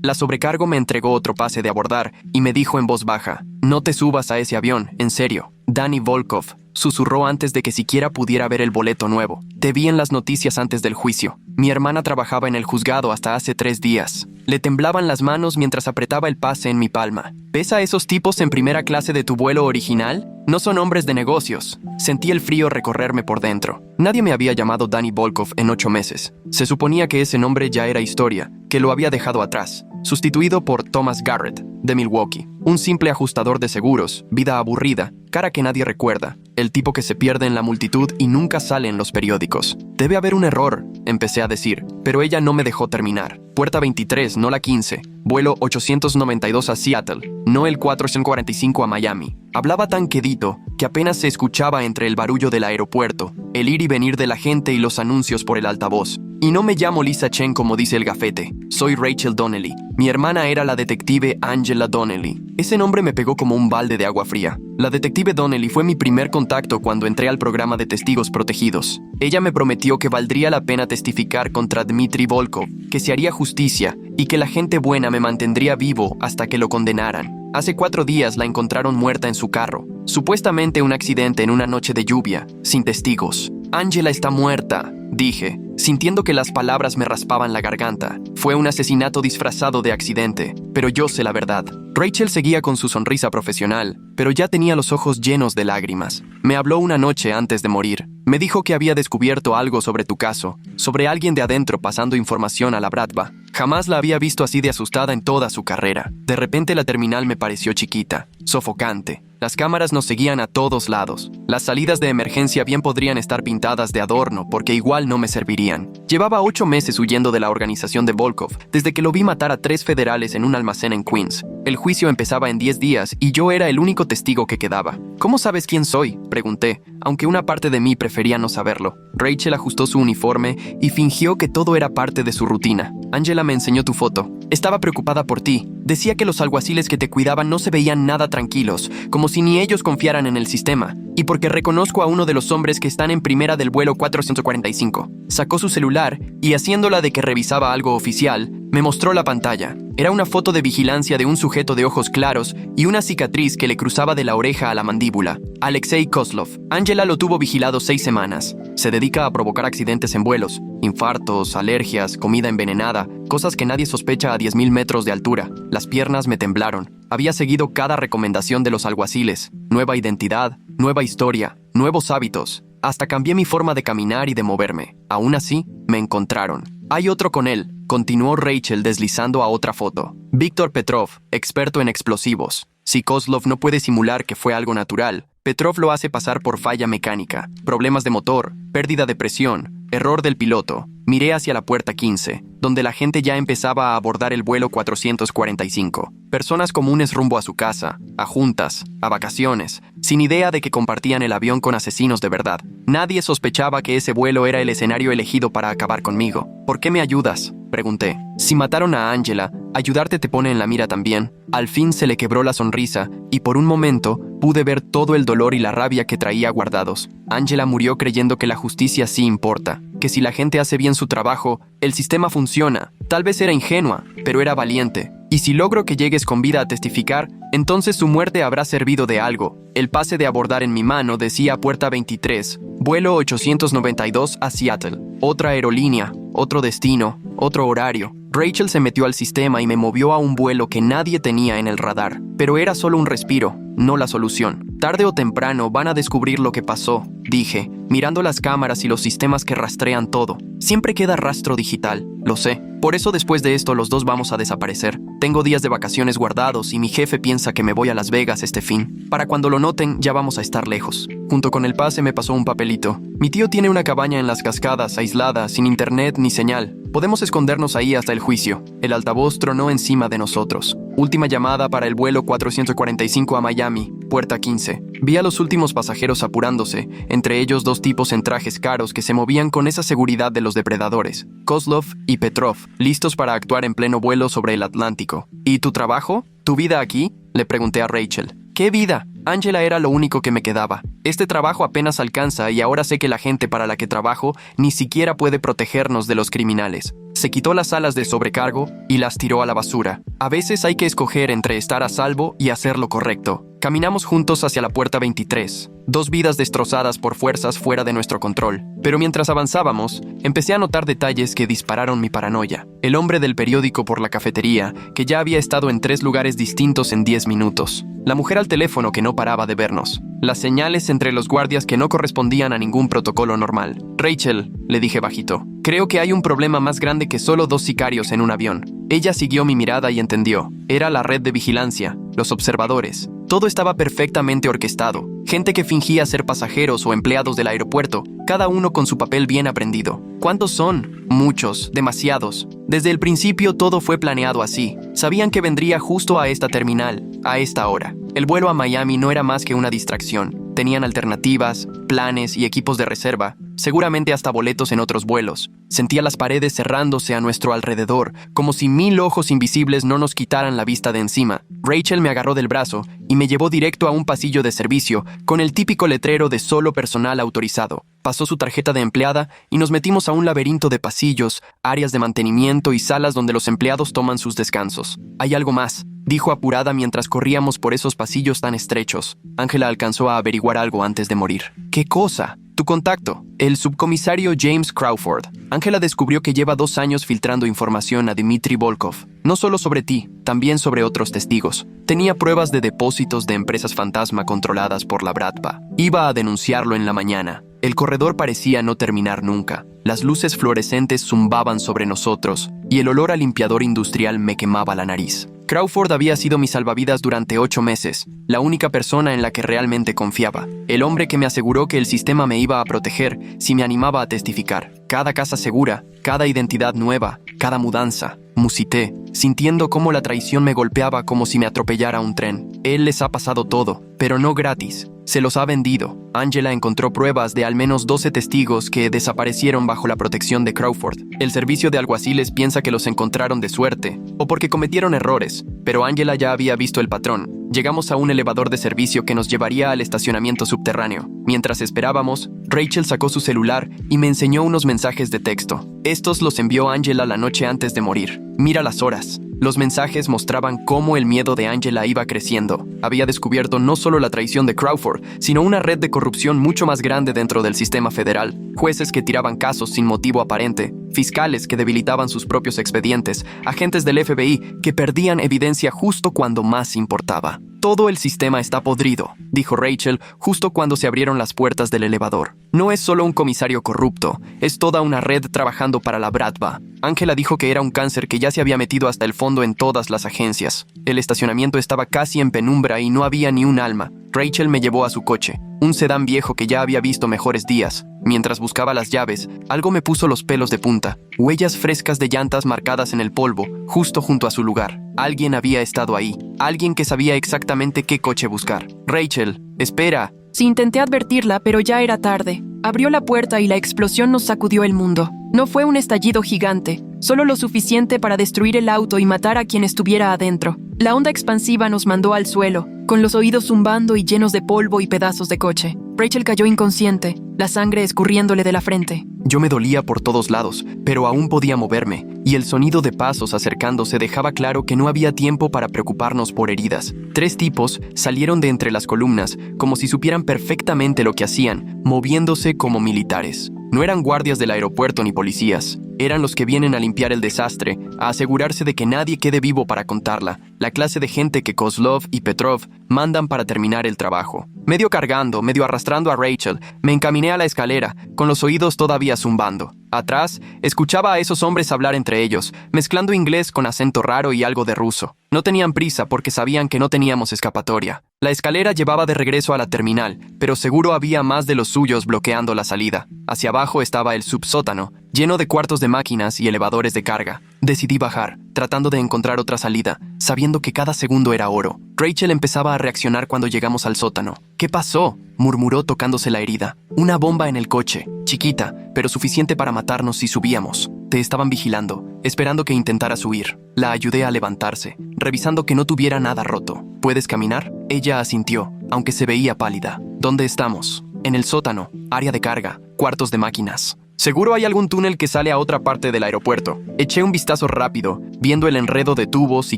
La sobrecargo me entregó otro pase de abordar y me dijo en voz baja: «No te subas a ese avión, en serio». Danny Volkov susurró antes de que siquiera pudiera ver el boleto nuevo. «Te vi en las noticias antes del juicio. Mi hermana trabajaba en el juzgado hasta hace 3 días. Le temblaban las manos mientras apretaba el pase en mi palma. ¿Ves a esos tipos en primera clase de tu vuelo original? No son hombres de negocios». Sentí el frío recorrerme por dentro. Nadie me había llamado Danny Volkov en 8 meses. Se suponía que ese nombre ya era historia, que lo había dejado atrás, sustituido por Thomas Garrett, de Milwaukee. Un simple ajustador de seguros, vida aburrida, cara que nadie recuerda, el tipo que se pierde en la multitud y nunca sale en los periódicos. «Debe haber un error», empecé a decir, pero ella no me dejó terminar. «Puerta 23, no la 15. Vuelo 892 a Seattle, no el 445 a Miami». Hablaba tan quedito que apenas se escuchaba entre el barullo del aeropuerto, el ir y venir de la gente y los anuncios por el altavoz. «Y no me llamo Lisa Chen como dice el gafete. Soy Rachel Donnelly. Mi hermana era la detective Angela Donnelly». Ese nombre me pegó como un balde de agua fría. La detective Donnelly fue mi primer contacto cuando entré al programa de testigos protegidos. Ella me prometió que valdría la pena testificar contra Dmitry Volkov, que se haría justicia y que la gente buena me mantendría vivo hasta que lo condenaran. Hace 4 días la encontraron muerta en su carro, supuestamente un accidente en una noche de lluvia, sin testigos. «Angela está muerta», dije, sintiendo que las palabras me raspaban la garganta. «Fue un asesinato disfrazado de accidente, pero yo sé la verdad». Rachel seguía con su sonrisa profesional, pero ya tenía los ojos llenos de lágrimas. Me habló una noche antes de morir. Me dijo que había descubierto algo sobre tu caso, sobre alguien de adentro pasando información a la Bratva. Jamás la había visto así de asustada en toda su carrera. De repente la terminal me pareció chiquita, sofocante. Las cámaras nos seguían a todos lados. Las salidas de emergencia bien podrían estar pintadas de adorno porque igual no me servirían. Llevaba 8 meses huyendo de la organización de Volkov, desde que lo vi matar a 3 federales en un almacén en Queens. El juicio empezaba en 10 días y yo era el único testigo que quedaba. «¿Cómo sabes quién soy?», pregunté, aunque una parte de mí prefería no saberlo. Rachel ajustó su uniforme y fingió que todo era parte de su rutina. «Angela me enseñó tu foto. Estaba preocupada por ti. Decía que los alguaciles que te cuidaban no se veían nada tranquilos, como si ni ellos confiaran en el sistema. Y porque reconozco a uno de los hombres que están en primera del vuelo 445. Sacó su celular y, haciéndola de que revisaba algo oficial, me mostró la pantalla. Era una foto de vigilancia de un sujeto de ojos claros y una cicatriz que le cruzaba de la oreja a la mandíbula. Alexei Kozlov. Angela lo tuvo vigilado 6 semanas. Se dedica a provocar accidentes en vuelos, infartos, alergias, comida envenenada, cosas que nadie sospecha a 10.000 metros de altura. Las piernas me temblaron. Había seguido cada recomendación de los alguaciles. Nueva identidad, nueva historia, nuevos hábitos. Hasta cambié mi forma de caminar y de moverme. Aún así, me encontraron. «Hay otro con él», continuó Rachel deslizando a otra foto. «Víctor Petrov, experto en explosivos. Si Kozlov no puede simular que fue algo natural, Petrov lo hace pasar por falla mecánica, problemas de motor, pérdida de presión, error del piloto». Miré hacia la puerta 15, donde la gente ya empezaba a abordar el vuelo 445. Personas comunes rumbo a su casa, a juntas, a vacaciones, sin idea de que compartían el avión con asesinos de verdad. Nadie sospechaba que ese vuelo era el escenario elegido para acabar conmigo. «¿Por qué me ayudas?», pregunté. «Si mataron a Angela, ayudarte te pone en la mira también». Al fin se le quebró la sonrisa y por un momento pude ver todo el dolor y la rabia que traía guardados. Angela murió creyendo que la justicia sí importa, que si la gente hace bien su trabajo, el sistema funciona. Tal vez era ingenua, pero era valiente. Y si logro que llegues con vida a testificar, entonces su muerte habrá servido de algo. El pase de abordar en mi mano decía puerta 23, vuelo 892 a Seattle. Otra aerolínea, otro destino, otro horario. Rachel se metió al sistema y me movió a un vuelo que nadie tenía en el radar. Pero era solo un respiro, no la solución. «Tarde o temprano van a descubrir lo que pasó», dije, mirando las cámaras y los sistemas que rastrean todo. «Siempre queda rastro digital, lo sé. Por eso después de esto los dos vamos a desaparecer. Tengo días de vacaciones guardados y mi jefe piensa que me voy a Las Vegas este fin. Para cuando lo noten ya vamos a estar lejos». Junto con el pase me pasó un papelito. «Mi tío tiene una cabaña en las cascadas, aislada, sin internet ni señal. Podemos escondernos ahí hasta el juicio». El altavoz tronó encima de nosotros. «Última llamada para el vuelo 445 a Miami, puerta 15. Vi a los últimos pasajeros apurándose, entre ellos 2 tipos en trajes caros que se movían con esa seguridad de los depredadores. Kozlov y Petrov, listos para actuar en pleno vuelo sobre el Atlántico. ¿Y tu trabajo? ¿Tu vida aquí?», le pregunté a Rachel. ¡Qué vida! Angela era lo único que me quedaba. Este trabajo apenas alcanza y ahora sé que la gente para la que trabajo ni siquiera puede protegernos de los criminales. Se quitó las alas de sobrecargo y las tiró a la basura. A veces hay que escoger entre estar a salvo y hacer lo correcto. Caminamos juntos hacia la puerta 23. 2 vidas destrozadas por fuerzas fuera de nuestro control. Pero mientras avanzábamos, empecé a notar detalles que dispararon mi paranoia. El hombre del periódico por la cafetería, que ya había estado en 3 lugares distintos en 10 minutos. La mujer al teléfono que no paraba de vernos. Las señales entre los guardias que no correspondían a ningún protocolo normal. Rachel, le dije bajito, creo que hay un problema más grande que solo 2 sicarios en un avión. Ella siguió mi mirada y entendió. Era la red de vigilancia, los observadores. Todo estaba perfectamente orquestado. Gente que fingía ser pasajeros o empleados del aeropuerto, cada uno con su papel bien aprendido. ¿Cuántos son? Muchos, demasiados. Desde el principio todo fue planeado así. Sabían que vendría justo a esta terminal, a esta hora. El vuelo a Miami no era más que una distracción. Tenían alternativas, planes y equipos de reserva, seguramente hasta boletos en otros vuelos. Sentía las paredes cerrándose a nuestro alrededor, como si 1000 ojos invisibles no nos quitaran la vista de encima. Rachel me agarró del brazo y me llevó directo a un pasillo de servicio con el típico letrero de solo personal autorizado. Pasó su tarjeta de empleada y nos metimos a un laberinto de pasillos, áreas de mantenimiento y salas donde los empleados toman sus descansos. Hay algo más, dijo apurada mientras corríamos por esos pasillos tan estrechos. Angela alcanzó a averiguar algo antes de morir. ¿Qué cosa? Tu contacto, el subcomisario James Crawford. Angela descubrió que lleva 2 años filtrando información a Dmitry Volkov. No solo sobre ti, también sobre otros testigos. Tenía pruebas de depósitos de empresas fantasma controladas por la Bratva. Iba a denunciarlo en la mañana. El corredor parecía no terminar nunca. Las luces fluorescentes zumbaban sobre nosotros y el olor a limpiador industrial me quemaba la nariz. Crawford había sido mi salvavidas durante 8 meses, la única persona en la que realmente confiaba. El hombre que me aseguró que el sistema me iba a proteger si me animaba a testificar. Cada casa segura, cada identidad nueva, cada mudanza. Musité, sintiendo cómo la traición me golpeaba como si me atropellara un tren. Él les ha pasado todo, pero no gratis. Se los ha vendido. Angela encontró pruebas de al menos 12 testigos que desaparecieron bajo la protección de Crawford. El servicio de alguaciles piensa que los encontraron de suerte o porque cometieron errores, pero Angela ya había visto el patrón. Llegamos a un elevador de servicio que nos llevaría al estacionamiento subterráneo. Mientras esperábamos, Rachel sacó su celular y me enseñó unos mensajes de texto. Estos los envió Angela la noche antes de morir. Mira las horas. Los mensajes mostraban cómo el miedo de Angela iba creciendo. Había descubierto no solo la traición de Crawford, sino una red de corrupción mucho más grande dentro del sistema federal. Jueces que tiraban casos sin motivo aparente, fiscales que debilitaban sus propios expedientes, agentes del FBI que perdían evidencia justo cuando más importaba. Todo el sistema está podrido, dijo Rachel justo cuando se abrieron las puertas del elevador. No es solo un comisario corrupto, es toda una red trabajando para la Bratva. Angela dijo que era un cáncer que ya se había metido hasta el fondo en todas las agencias. El estacionamiento estaba casi en penumbra y no había ni un alma. Rachel me llevó a su coche, un sedán viejo que ya había visto mejores días. Mientras buscaba las llaves, algo me puso los pelos de punta. Huellas frescas de llantas marcadas en el polvo, justo junto a su lugar. Alguien había estado ahí. Alguien que sabía exactamente qué coche buscar. Rachel, espera. Sí, intenté advertirla, pero ya era tarde. Abrió la puerta y la explosión nos sacudió el mundo. No fue un estallido gigante, solo lo suficiente para destruir el auto y matar a quien estuviera adentro. La onda expansiva nos mandó al suelo, con los oídos zumbando y llenos de polvo y pedazos de coche. Rachel cayó inconsciente, la sangre escurriéndole de la frente. Yo me dolía por todos lados, pero aún podía moverme, y el sonido de pasos acercándose dejaba claro que no había tiempo para preocuparnos por heridas. 3 tipos salieron de entre las columnas, como si supieran perfectamente lo que hacían, moviéndose como militares. No eran guardias del aeropuerto ni policías. Eran los que vienen a limpiar el desastre, a asegurarse de que nadie quede vivo para contarla. La clase de gente que Kozlov y Petrov mandan para terminar el trabajo. Medio cargando, medio arrastrando a Rachel, me encaminé a la escalera, con los oídos todavía zumbando. Atrás, escuchaba a esos hombres hablar entre ellos, mezclando inglés con acento raro y algo de ruso. No tenían prisa porque sabían que no teníamos escapatoria. La escalera llevaba de regreso a la terminal, pero seguro había más de los suyos bloqueando la salida. Hacia abajo estaba el subsótano, lleno de cuartos de máquinas y elevadores de carga. Decidí bajar, tratando de encontrar otra salida, sabiendo que cada segundo era oro. Rachel empezaba a reaccionar cuando llegamos al sótano. ¿Qué pasó?, murmuró tocándose la herida. Una bomba en el coche, chiquita, pero suficiente para matarnos si subíamos. Te estaban vigilando, esperando que intentaras huir. La ayudé a levantarse, revisando que no tuviera nada roto. ¿Puedes caminar? Ella asintió, aunque se veía pálida. ¿Dónde estamos? En el sótano, área de carga, cuartos de máquinas. Seguro hay algún túnel que sale a otra parte del aeropuerto. Eché un vistazo rápido, viendo el enredo de tubos y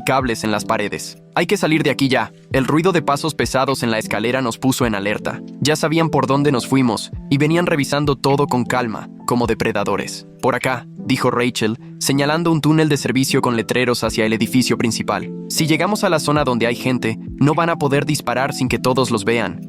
cables en las paredes. Hay que salir de aquí ya. El ruido de pasos pesados en la escalera nos puso en alerta. Ya sabían por dónde nos fuimos y venían revisando todo con calma, como depredadores. Por acá, dijo Rachel, señalando un túnel de servicio con letreros hacia el edificio principal. Si llegamos a la zona donde hay gente, no van a poder disparar sin que todos los vean.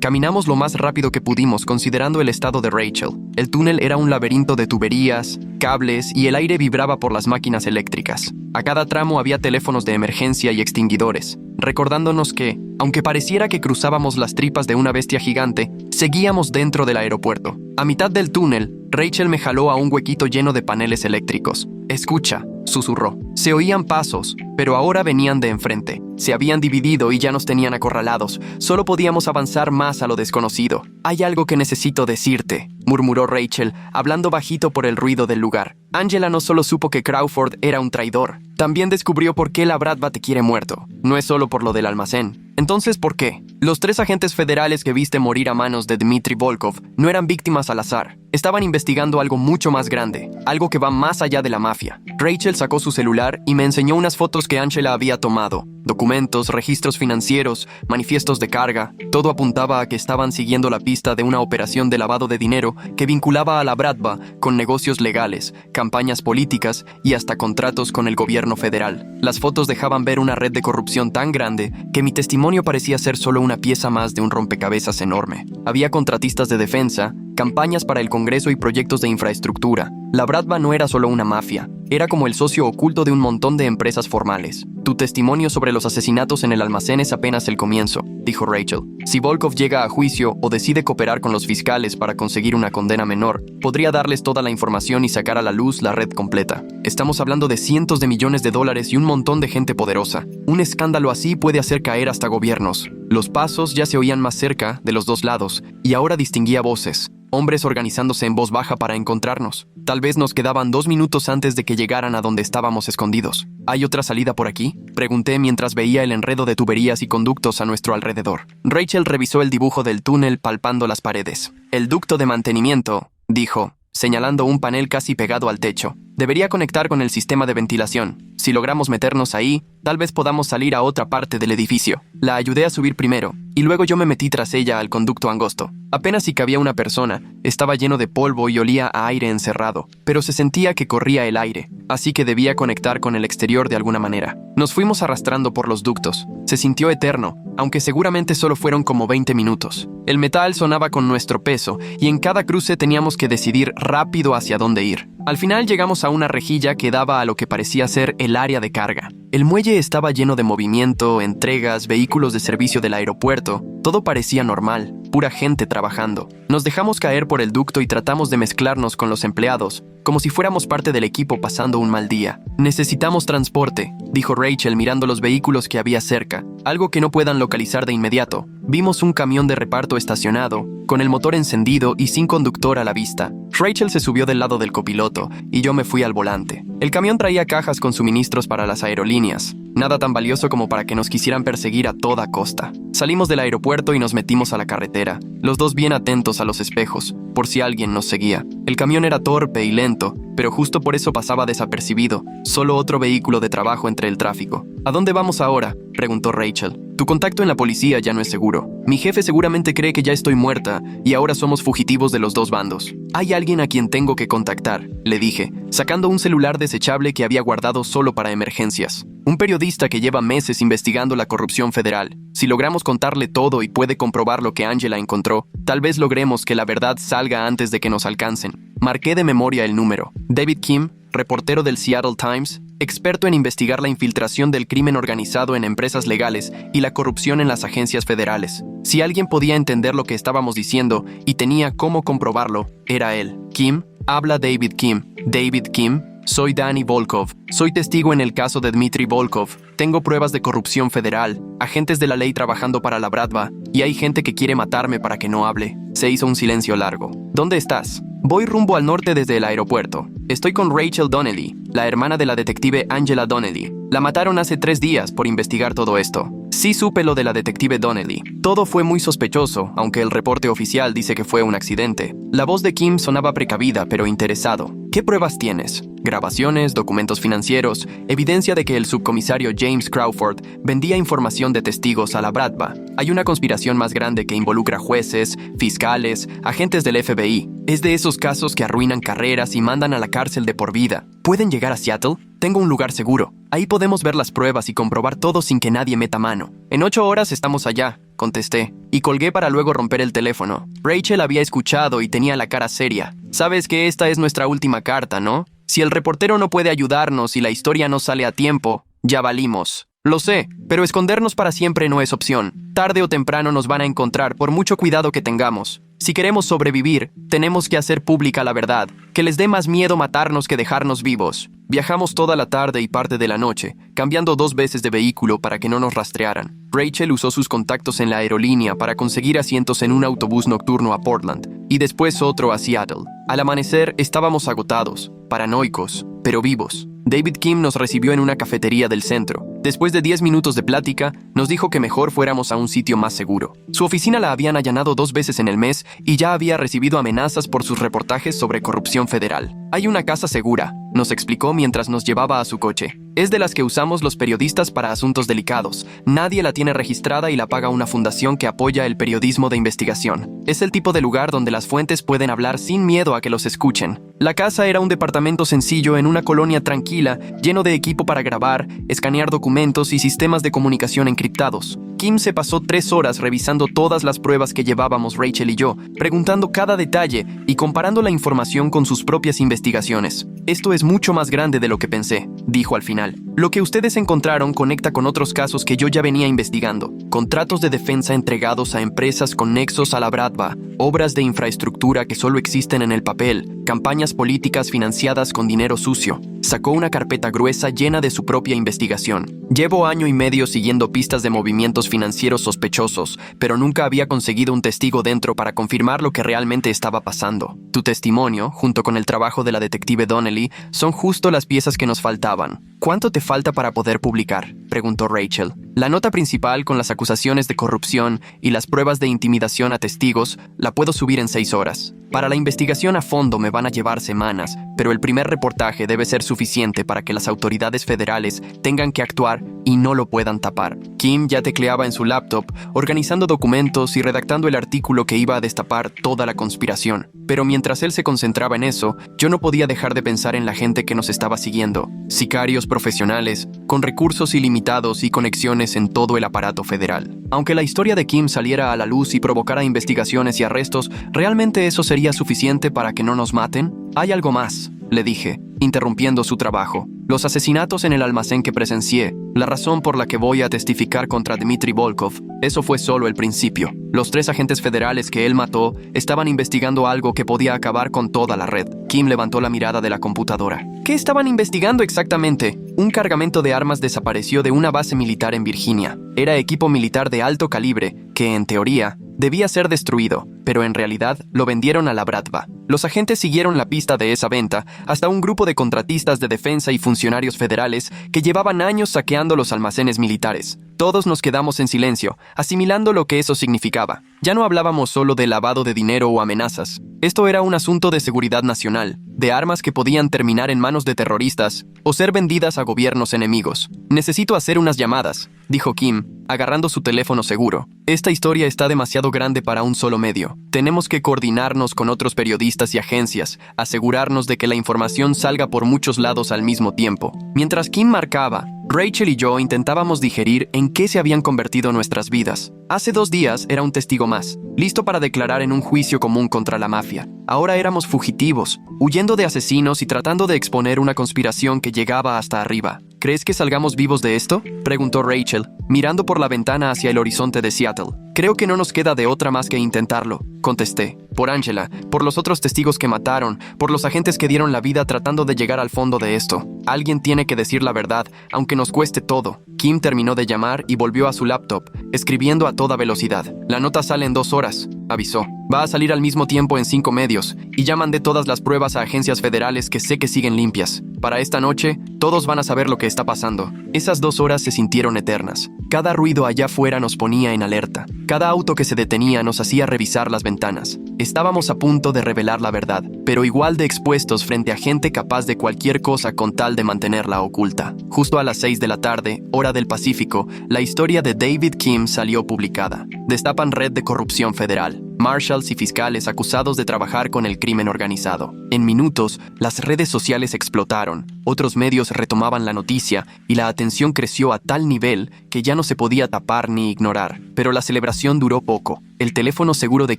Caminamos lo más rápido que pudimos considerando el estado de Rachel. El túnel era un laberinto de tuberías, cables y el aire vibraba por las máquinas eléctricas. A cada tramo había teléfonos de emergencia y extinguidores, recordándonos que, aunque pareciera que cruzábamos las tripas de una bestia gigante, seguíamos dentro del aeropuerto. A mitad del túnel, Rachel me jaló a un huequito lleno de paneles eléctricos. «Escucha», susurró. Se oían pasos, pero ahora venían de enfrente. Se habían dividido y ya nos tenían acorralados. Solo podíamos avanzar más a lo desconocido. «Hay algo que necesito decirte», murmuró Rachel, hablando bajito por el ruido del lugar. Angela no solo supo que Crawford era un traidor, también descubrió por qué la Bradva te quiere muerto. No es solo por lo del almacén. Entonces, ¿por qué? Los 3 agentes federales que viste morir a manos de Dmitry Volkov no eran víctimas al azar. Estaban investigando algo mucho más grande, algo que va más allá de la mafia. Rachel sacó su celular y me enseñó unas fotos que Angela había tomado. Documentos, registros financieros, manifiestos de carga. Todo apuntaba a que estaban siguiendo la pista de una operación de lavado de dinero que vinculaba a la Bradva con negocios legales, campañas políticas y hasta contratos con el gobierno federal. Las fotos dejaban ver una red de corrupción tan grande que mi testimonio parecía ser solo una pieza más de un rompecabezas enorme. Había contratistas de defensa, campañas para el Congreso y proyectos de infraestructura. La Bradva no era solo una mafia, era como el socio oculto de un montón de empresas formales. Tu testimonio sobre los asesinatos en el almacén es apenas el comienzo, dijo Rachel. Si Volkov llega a juicio o decide cooperar con los fiscales para conseguir una condena menor, podría darles toda la información y sacar a la luz la red completa. Estamos hablando de cientos de millones de dólares y un montón de gente poderosa. Un escándalo así puede hacer caer hasta gobiernos. Los pasos ya se oían más cerca, de los dos lados, y ahora distinguía voces. Hombres organizándose en voz baja para encontrarnos. Tal vez nos quedaban 2 minutos antes de que llegaran a donde estábamos escondidos. ¿Hay otra salida por aquí?, pregunté mientras veía el enredo de tuberías y conductos a nuestro alrededor. Rachel revisó el dibujo del túnel palpando las paredes. El ducto de mantenimiento, dijo, señalando un panel casi pegado al techo. Debería conectar con el sistema de ventilación. Si logramos meternos ahí, tal vez podamos salir a otra parte del edificio. La ayudé a subir primero, y luego yo me metí tras ella al conducto angosto. Apenas si cabía una persona, estaba lleno de polvo y olía a aire encerrado, pero se sentía que corría el aire, así que debía conectar con el exterior de alguna manera. Nos fuimos arrastrando por los ductos. Se sintió eterno, aunque seguramente solo fueron como 20 minutos. El metal sonaba con nuestro peso, y en cada cruce teníamos que decidir rápido hacia dónde ir. Al final llegamos a una rejilla que daba a lo que parecía ser el área de carga. El muelle estaba lleno de movimiento, entregas, vehículos de servicio del aeropuerto. Todo parecía normal, pura gente trabajando. Nos dejamos caer por el ducto y tratamos de mezclarnos con los empleados, como si fuéramos parte del equipo pasando un mal día. Necesitamos transporte, dijo Rachel mirando los vehículos que había cerca, algo que no puedan localizar de inmediato. Vimos un camión de reparto estacionado, con el motor encendido y sin conductor a la vista. Rachel se subió del lado del copiloto y yo me fui al volante. El camión traía cajas con suministros para las aerolíneas, nada tan valioso como para que nos quisieran perseguir a toda costa. Salimos del aeropuerto y nos metimos a la carretera, los dos bien atentos a los espejos, por si alguien nos seguía. El camión era torpe y lento, pero justo por eso pasaba desapercibido, solo otro vehículo de trabajo entre el tráfico. ¿A dónde vamos ahora?, preguntó Rachel. Tu contacto en la policía ya no es seguro. Mi jefe seguramente cree que ya estoy muerta y ahora somos fugitivos de los dos bandos. Hay alguien a quien tengo que contactar, le dije, sacando un celular desechable que había guardado solo para emergencias. Un periodista que lleva meses investigando la corrupción federal. Si logramos contarle todo y puede comprobar lo que Angela encontró, tal vez logremos que la verdad salga antes de que nos alcancen. Marqué de memoria el número. David Kim, reportero del Seattle Times, experto en investigar la infiltración del crimen organizado en empresas legales y la corrupción en las agencias federales. Si alguien podía entender lo que estábamos diciendo y tenía cómo comprobarlo, era él. Kim, habla David Kim. David Kim, soy Danny Volkov. Soy testigo en el caso de Dmitry Volkov. Tengo pruebas de corrupción federal, agentes de la ley trabajando para la Bradva, y hay gente que quiere matarme para que no hable. Se hizo un silencio largo. ¿Dónde estás? Voy rumbo al norte desde el aeropuerto. Estoy con Rachel Donnelly, la hermana de la detective Angela Donnelly. La mataron hace 3 días por investigar todo esto. Sí supe lo de la detective Donnelly. Todo fue muy sospechoso, aunque el reporte oficial dice que fue un accidente. La voz de Kim sonaba precavida, pero interesado. ¿Qué pruebas tienes? Grabaciones, documentos financieros, evidencia de que el subcomisario James Crawford vendía información de testigos a la Bradva. Hay una conspiración más grande que involucra jueces, fiscales, agentes del FBI. Es de esos casos que arruinan carreras y mandan a la cárcel de por vida. ¿Pueden llegar a Seattle? Tengo un lugar seguro. Ahí podemos ver las pruebas y comprobar todo sin que nadie meta mano. En 8 horas estamos allá, contesté, y colgué para luego romper el teléfono. Rachel había escuchado y tenía la cara seria. Sabes que esta es nuestra última carta, ¿no? Si el reportero no puede ayudarnos y la historia no sale a tiempo, ya valimos. Lo sé, pero escondernos para siempre no es opción. Tarde o temprano nos van a encontrar por mucho cuidado que tengamos. Si queremos sobrevivir, tenemos que hacer pública la verdad, que les dé más miedo matarnos que dejarnos vivos. Viajamos toda la tarde y parte de la noche, cambiando 2 veces de vehículo para que no nos rastrearan. Rachel usó sus contactos en la aerolínea para conseguir asientos en un autobús nocturno a Portland, y después otro a Seattle. Al amanecer estábamos agotados, paranoicos, pero vivos. David Kim nos recibió en una cafetería del centro. Después de 10 minutos de plática, nos dijo que mejor fuéramos a un sitio más seguro. Su oficina la habían allanado 2 veces en el mes y ya había recibido amenazas por sus reportajes sobre corrupción federal. Hay una casa segura, nos explicó mientras nos llevaba a su coche. Es de las que usamos los periodistas para asuntos delicados. Nadie la tiene registrada y la paga una fundación que apoya el periodismo de investigación. Es el tipo de lugar donde las fuentes pueden hablar sin miedo a que los escuchen. La casa era un departamento sencillo en una colonia tranquila, lleno de equipo para grabar, escanear documentos y sistemas de comunicación encriptados. Kim se pasó 3 horas revisando todas las pruebas que llevábamos Rachel y yo, preguntando cada detalle y comparando la información con sus propias investigaciones. Esto es mucho más grande de lo que pensé, dijo al final. Lo que ustedes encontraron conecta con otros casos que yo ya venía investigando. Contratos de defensa entregados a empresas con nexos a la Bradva, obras de infraestructura que solo existen en el papel, campañas políticas financiadas con dinero sucio. Sacó una carpeta gruesa llena de su propia investigación. Llevo 1 año y medio siguiendo pistas de movimientos financieros sospechosos, pero nunca había conseguido un testigo dentro para confirmar lo que realmente estaba pasando. Tu testimonio, junto con el trabajo de la detective Donnelly, son justo las piezas que nos faltaban. ¿Cuánto te falta para poder publicar?, preguntó Rachel. La nota principal con las acusaciones de corrupción y las pruebas de intimidación a testigos la puedo subir en 6 horas. Para la investigación a fondo me van a llevar semanas, pero el primer reportaje debe ser suficiente para que las autoridades federales tengan que actuar y no lo puedan tapar. Kim ya tecleaba en su laptop, organizando documentos y redactando el artículo que iba a destapar toda la conspiración. Pero mientras él se concentraba en eso, yo no podía dejar de pensar en la gente que nos estaba siguiendo. Sicarios profesionales, con recursos ilimitados y conexiones en todo el aparato federal. Aunque la historia de Kim saliera a la luz y provocara investigaciones y arrestos, ¿realmente eso sería suficiente para que no nos maten? Hay algo más, le dije, interrumpiendo su trabajo. Los asesinatos en el almacén que presencié, la razón por la que voy a testificar contra Dmitry Volkov, eso fue solo el principio. Los 3 agentes federales que él mató estaban investigando algo que podía acabar con toda la red. Kim levantó la mirada de la computadora. ¿Qué estaban investigando exactamente? Un cargamento de armas desapareció de una base militar en Virginia. Era equipo militar de alto calibre que, en teoría, debía ser destruido, pero en realidad lo vendieron a la Bradva. Los agentes siguieron la pista de esa venta hasta un grupo de contratistas de defensa y funcionarios federales que llevaban años saqueando los almacenes militares. Todos nos quedamos en silencio, asimilando lo que eso significaba. Ya no hablábamos solo de lavado de dinero o amenazas. Esto era un asunto de seguridad nacional, de armas que podían terminar en manos de terroristas o ser vendidas a gobiernos enemigos. Necesito hacer unas llamadas, dijo Kim, agarrando su teléfono seguro. Esta historia está demasiado grande para un solo medio. Tenemos que coordinarnos con otros periodistas y agencias, asegurarnos de que la información salga por muchos lados al mismo tiempo. Mientras Kim marcaba, Rachel y yo intentábamos digerir en qué se habían convertido nuestras vidas. Hace 2 días era un testigo más, listo para declarar en un juicio común contra la mafia. Ahora éramos fugitivos, huyendo de asesinos y tratando de exponer una conspiración que llegaba hasta arriba. ¿Crees que salgamos vivos de esto?, preguntó Rachel, mirando por la ventana hacia el horizonte de Seattle. Creo que no nos queda de otra más que intentarlo, contesté. Por Angela, por los otros testigos que mataron, por los agentes que dieron la vida tratando de llegar al fondo de esto. Alguien tiene que decir la verdad, aunque nos cueste todo. Kim terminó de llamar y volvió a su laptop, escribiendo a toda velocidad. La nota sale en 2 horas, avisó. Va a salir al mismo tiempo en 5 medios, y ya mandé todas las pruebas a agencias federales que sé que siguen limpias. Para esta noche, todos van a saber lo que está pasando. Esas 2 horas se sintieron eternas. Cada ruido allá afuera nos ponía en alerta. Cada auto que se detenía nos hacía revisar las ventanas. Estábamos a punto de revelar la verdad, pero igual de expuestos frente a gente capaz de cualquier cosa con tal de mantenerla oculta. Justo a las 6 de la tarde, hora del Pacífico, la historia de David Kim salió publicada. Destapan red de corrupción federal. Marshals y fiscales acusados de trabajar con el crimen organizado. En minutos, las redes sociales explotaron. Otros medios retomaban la noticia y la atención creció a tal nivel que ya no se podía tapar ni ignorar. Pero la celebración duró poco. El teléfono seguro de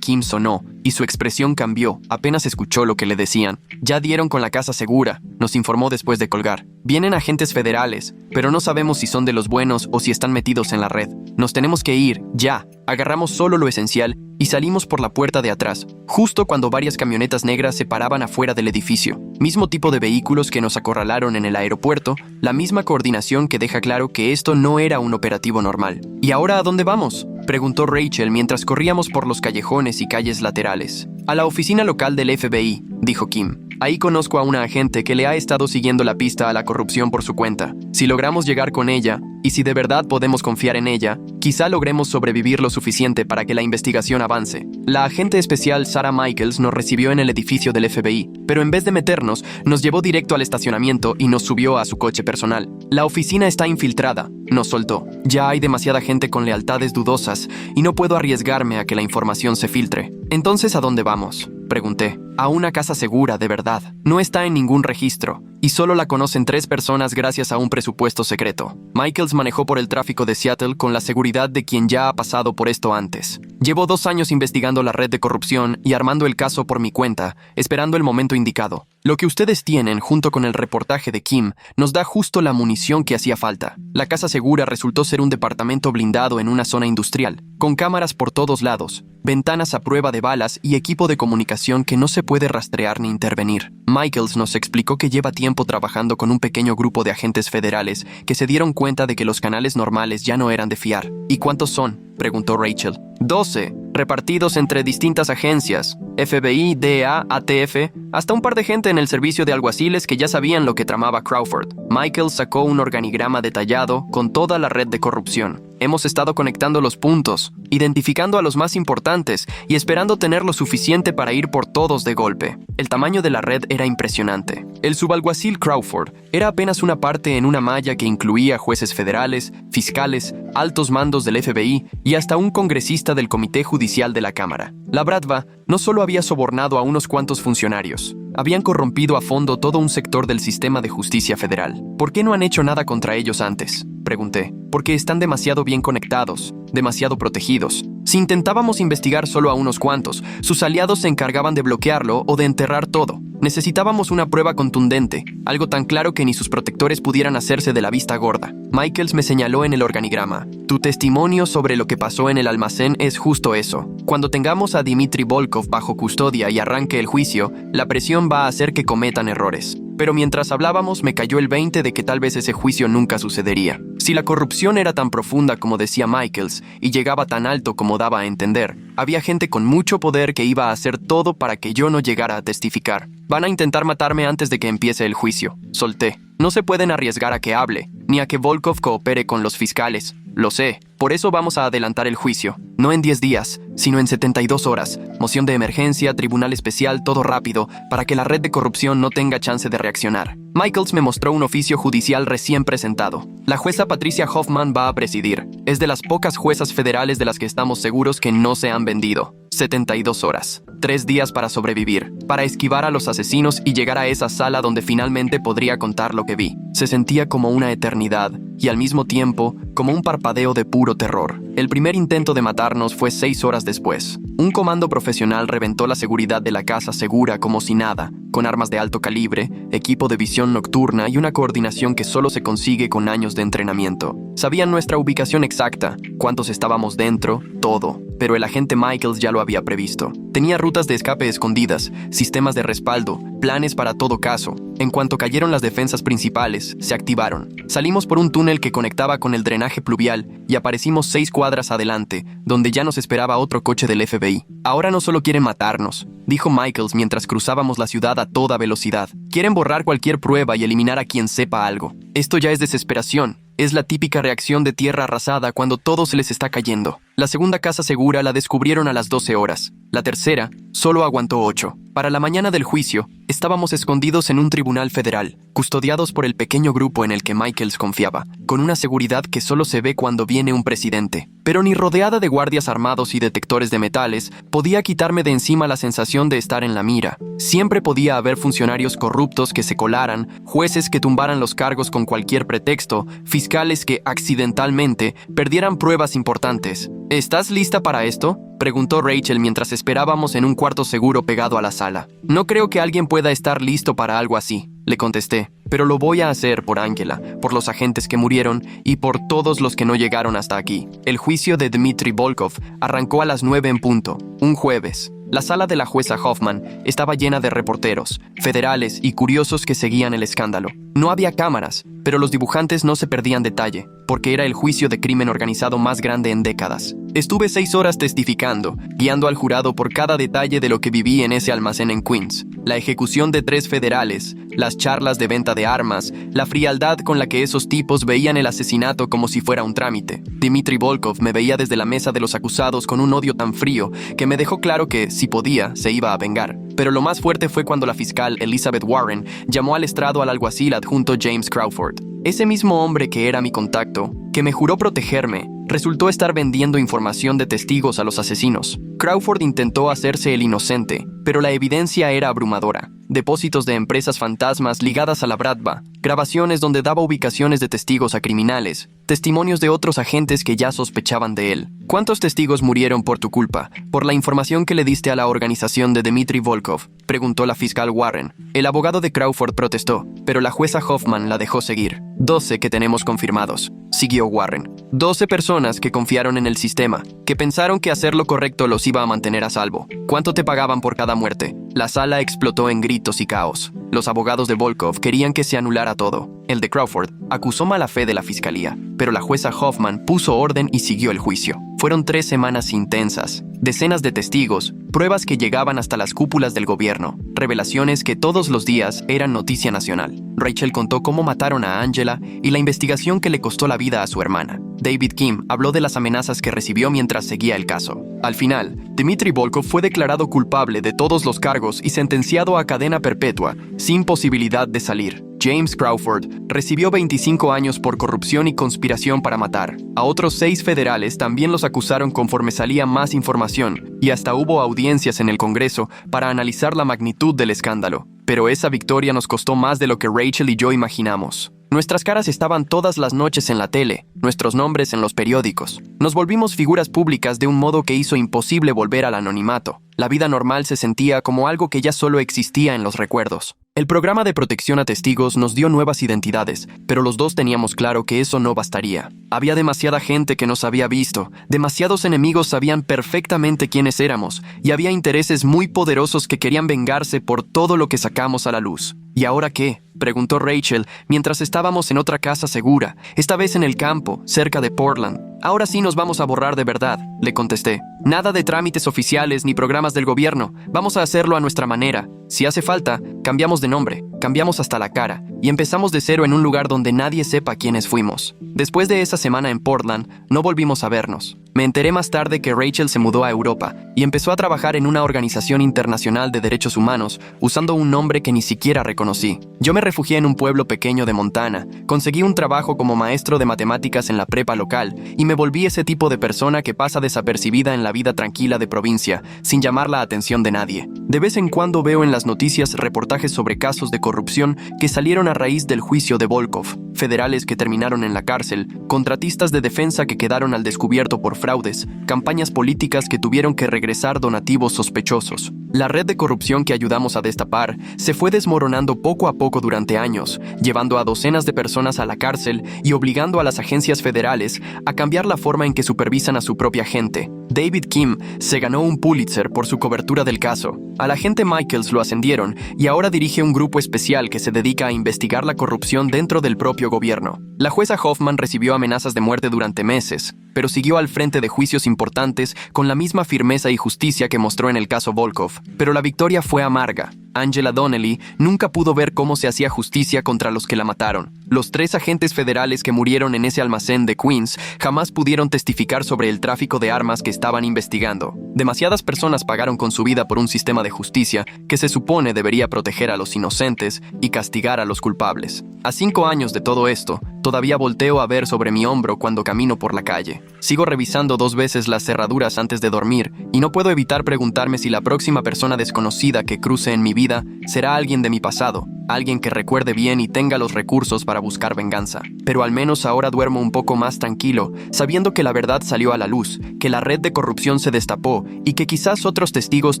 Kim sonó y su expresión cambió apenas escuchó lo que le decían. Ya dieron con la casa segura, nos informó después de colgar. Vienen agentes federales, pero no sabemos si son de los buenos o si están metidos en la red. Nos tenemos que ir, ya. Agarramos solo lo esencial y salimos por la puerta de atrás, justo cuando varias camionetas negras se paraban afuera del edificio. Mismo tipo de vehículos que nos acorralaron en el aeropuerto, la misma coordinación que deja claro que esto no era un operativo normal. ¿Y ahora a dónde vamos?, preguntó Rachel mientras corríamos por los callejones y calles laterales. A la oficina local del FBI, dijo Kim. Ahí conozco a una agente que le ha estado siguiendo la pista a la corrupción por su cuenta. Si logramos llegar con ella, y si de verdad podemos confiar en ella, quizá logremos sobrevivir lo suficiente para que la investigación avance. La agente especial Sarah Michaels nos recibió en el edificio del FBI, pero en vez de meternos, nos llevó directo al estacionamiento y nos subió a su coche personal. La oficina está infiltrada, nos soltó. Ya hay demasiada gente con lealtades dudosas y no puedo arriesgarme a que la información se filtre. Entonces, ¿a dónde vamos?, pregunté. A una casa segura, de verdad. No está en ningún registro, y solo la conocen 3 personas gracias a un presupuesto secreto. Michaels manejó por el tráfico de Seattle con la seguridad de quien ya ha pasado por esto antes. Llevo 2 años investigando la red de corrupción y armando el caso por mi cuenta, esperando el momento indicado. Lo que ustedes tienen, junto con el reportaje de Kim, nos da justo la munición que hacía falta. La casa segura resultó ser un departamento blindado en una zona industrial, con cámaras por todos lados, ventanas a prueba de balas y equipo de comunicación que no se puede rastrear ni intervenir. Michaels nos explicó que lleva tiempo trabajando con un pequeño grupo de agentes federales que se dieron cuenta de que los canales normales ya no eran de fiar. ¿Y cuántos son?, preguntó Rachel. 12, repartidos entre distintas agencias, FBI, DEA, ATF, hasta un par de gente en el servicio de alguaciles que ya sabían lo que tramaba Crawford. Michael sacó un organigrama detallado con toda la red de corrupción. Hemos estado conectando los puntos, identificando a los más importantes y esperando tener lo suficiente para ir por todos de golpe. El tamaño de la red era impresionante. El subalguacil Crawford era apenas una parte en una malla que incluía jueces federales, fiscales, altos mandos del FBI y hasta un congresista del Comité Judicial de la Cámara. La Bratva no solo había sobornado a unos cuantos funcionarios, habían corrompido a fondo todo un sector del sistema de justicia federal. ¿Por qué no han hecho nada contra ellos antes?, pregunté. Porque están demasiado bien conectados, demasiado protegidos. Si intentábamos investigar solo a unos cuantos, sus aliados se encargaban de bloquearlo o de enterrar todo. Necesitábamos una prueba contundente, algo tan claro que ni sus protectores pudieran hacerse de la vista gorda. Michaels me señaló en el organigrama. Tu testimonio sobre lo que pasó en el almacén es justo eso. Cuando tengamos a Dmitry Volkov bajo custodia y arranque el juicio, la presión va a hacer que cometan errores. Pero mientras hablábamos me cayó el 20 de que tal vez ese juicio nunca sucedería. Si la corrupción era tan profunda como decía Michaels y llegaba tan alto como daba a entender, había gente con mucho poder que iba a hacer todo para que yo no llegara a testificar. Van a intentar matarme antes de que empiece el juicio, solté. No se pueden arriesgar a que hable, ni a que Volkov coopere con los fiscales. Lo sé, por eso vamos a adelantar el juicio. No en 10 días, sino en 72 horas. Moción de emergencia, tribunal especial, todo rápido, para que la red de corrupción no tenga chance de reaccionar. Michaels me mostró un oficio judicial recién presentado. La jueza Patricia Hoffman va a presidir. Es de las pocas juezas federales de las que estamos seguros que no se han vendido. 72 horas. 3 días para sobrevivir, para esquivar a los asesinos y llegar a esa sala donde finalmente podría contar lo que vi. Se sentía como una eternidad y al mismo tiempo como un parpadeo de puro terror. El primer intento de matarnos fue 6 horas después. Un comando profesional reventó la seguridad de la casa segura como si nada, con armas de alto calibre, equipo de visión nocturna y una coordinación que solo se consigue con años de entrenamiento. Sabían nuestra ubicación exacta, cuántos estábamos dentro, todo. Pero el agente Michaels ya lo había previsto. Tenía rutas de escape escondidas, sistemas de respaldo, planes para todo caso. En cuanto cayeron las defensas principales, se activaron. Salimos por un túnel que conectaba con el drenaje pluvial y aparecimos 6 cuadras adelante, donde ya nos esperaba otro coche del FBI. Ahora no solo quieren matarnos, dijo Michaels mientras cruzábamos la ciudad a toda velocidad. Quieren borrar cualquier prueba y eliminar a quien sepa algo. Esto ya es desesperación. Es la típica reacción de tierra arrasada cuando todo se les está cayendo. La segunda casa segura la descubrieron a las 12 horas. La tercera solo aguantó 8. Para la mañana del juicio, estábamos escondidos en un tribunal federal, custodiados por el pequeño grupo en el que Michaels confiaba, con una seguridad que solo se ve cuando viene un presidente. Pero ni rodeada de guardias armados y detectores de metales, podía quitarme de encima la sensación de estar en la mira. Siempre podía haber funcionarios corruptos que se colaran, jueces que tumbaran los cargos con cualquier pretexto, fiscales que, accidentalmente, perdieran pruebas importantes. ¿Estás lista para esto?, preguntó Rachel mientras esperábamos en un cuarto seguro pegado a la sala. No creo que alguien pueda estar listo para algo así, le contesté, pero lo voy a hacer por Angela, por los agentes que murieron y por todos los que no llegaron hasta aquí. El juicio de Dmitry Volkov arrancó a las 9 en punto, un jueves. La sala de la jueza Hoffman estaba llena de reporteros, federales y curiosos que seguían el escándalo. No había cámaras, pero los dibujantes no se perdían detalle, porque era el juicio de crimen organizado más grande en décadas. Estuve 6 horas testificando, guiando al jurado por cada detalle de lo que viví en ese almacén en Queens. La ejecución de 3 federales, las charlas de venta de armas, la frialdad con la que esos tipos veían el asesinato como si fuera un trámite. Dmitry Volkov me veía desde la mesa de los acusados con un odio tan frío que me dejó claro que, si podía, se iba a vengar. Pero lo más fuerte fue cuando la fiscal Elizabeth Warren llamó al estrado al alguacil adjunto James Crawford. Ese mismo hombre que era mi contacto, que me juró protegerme, resultó estar vendiendo información de testigos a los asesinos. Crawford intentó hacerse el inocente, pero la evidencia era abrumadora. Depósitos de empresas fantasmas ligadas a la Bratva, grabaciones donde daba ubicaciones de testigos a criminales, testimonios de otros agentes que ya sospechaban de él. ¿Cuántos testigos murieron por tu culpa, por la información que le diste a la organización de Dmitry Volkov?, preguntó la fiscal Warren. El abogado de Crawford protestó, pero la jueza Hoffman la dejó seguir. 12 que tenemos confirmados, siguió Warren. 12 personas que confiaron en el sistema, que pensaron que hacer lo correcto los iba a mantener a salvo. ¿Cuánto te pagaban por cada muerte? La sala explotó en gritos y caos. Los abogados de Volkov querían que se anulara todo. El de Crawford acusó mala fe de la fiscalía, pero la jueza Hoffman puso orden y siguió el juicio. Fueron 3 semanas intensas, decenas de testigos, pruebas que llegaban hasta las cúpulas del gobierno, revelaciones que todos los días eran noticia nacional. Rachel contó cómo mataron a Angela y la investigación que le costó la vida a su hermana. David Kim habló de las amenazas que recibió mientras seguía el caso. Al final, Dmitry Volkov fue declarado culpable de todos los cargos y sentenciado a cadena perpetua, sin posibilidad de salir. James Crawford recibió 25 años por corrupción y conspiración para matar. A otros 6 federales también los acusaron conforme salía más información, y hasta hubo audiencias en el Congreso para analizar la magnitud del escándalo. Pero esa victoria nos costó más de lo que Rachel y yo imaginamos. Nuestras caras estaban todas las noches en la tele, nuestros nombres en los periódicos. Nos volvimos figuras públicas de un modo que hizo imposible volver al anonimato. La vida normal se sentía como algo que ya solo existía en los recuerdos. El programa de protección a testigos nos dio nuevas identidades, pero los dos teníamos claro que eso no bastaría. Había demasiada gente que nos había visto, demasiados enemigos sabían perfectamente quiénes éramos, y había intereses muy poderosos que querían vengarse por todo lo que sacamos a la luz. ¿Y ahora qué?, preguntó Rachel mientras estábamos en otra casa segura, esta vez en el campo, cerca de Portland. Ahora sí nos vamos a borrar de verdad, le contesté. Nada de trámites oficiales ni programas del gobierno. Vamos a hacerlo a nuestra manera. Si hace falta, cambiamos de nombre, cambiamos hasta la cara y empezamos de cero en un lugar donde nadie sepa quiénes fuimos. Después de esa semana en Portland, no volvimos a vernos. Me enteré más tarde que Rachel se mudó a Europa y empezó a trabajar en una organización internacional de derechos humanos usando un nombre que ni siquiera reconocí. Yo me refugié en un pueblo pequeño de Montana, conseguí un trabajo como maestro de matemáticas en la prepa local y me volví ese tipo de persona que pasa desapercibida en la vida tranquila de provincia, sin llamar la atención de nadie. De vez en cuando veo en las noticias reportajes sobre casos de corrupción que salieron a raíz del juicio de Volkov, federales que terminaron en la cárcel, contratistas de defensa que quedaron al descubierto por fraudes, campañas políticas que tuvieron que regresar donativos sospechosos. La red de corrupción que ayudamos a destapar se fue desmoronando poco a poco durante años, llevando a docenas de personas a la cárcel y obligando a las agencias federales a cambiar la forma en que supervisan a su propia gente. David Kim se ganó un Pulitzer por su cobertura del caso. Al agente Michaels lo ascendieron y ahora dirige un grupo especial que se dedica a investigar la corrupción dentro del propio gobierno. La jueza Hoffman recibió amenazas de muerte durante meses, pero siguió al frente de juicios importantes con la misma firmeza y justicia que mostró en el caso Volkov. Pero la victoria fue amarga. Angela Donnelly, nunca pudo ver cómo se hacía justicia contra los que la mataron. Los 3 agentes federales que murieron en ese almacén de Queens jamás pudieron testificar sobre el tráfico de armas que estaban investigando. Demasiadas personas pagaron con su vida por un sistema de justicia que se supone debería proteger a los inocentes y castigar a los culpables. A 5 años de todo esto, todavía volteo a ver sobre mi hombro cuando camino por la calle. Sigo revisando 2 veces las cerraduras antes de dormir y no puedo evitar preguntarme si la próxima persona desconocida que cruce en mi vida será alguien de mi pasado, alguien que recuerde bien y tenga los recursos para buscar venganza. Pero al menos ahora duermo un poco más tranquilo, sabiendo que la verdad salió a la luz, que la red de corrupción se destapó y que quizás otros testigos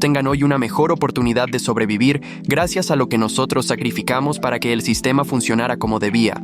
tengan hoy una mejor oportunidad de sobrevivir gracias a lo que nosotros sacrificamos para que el sistema funcionara como debía.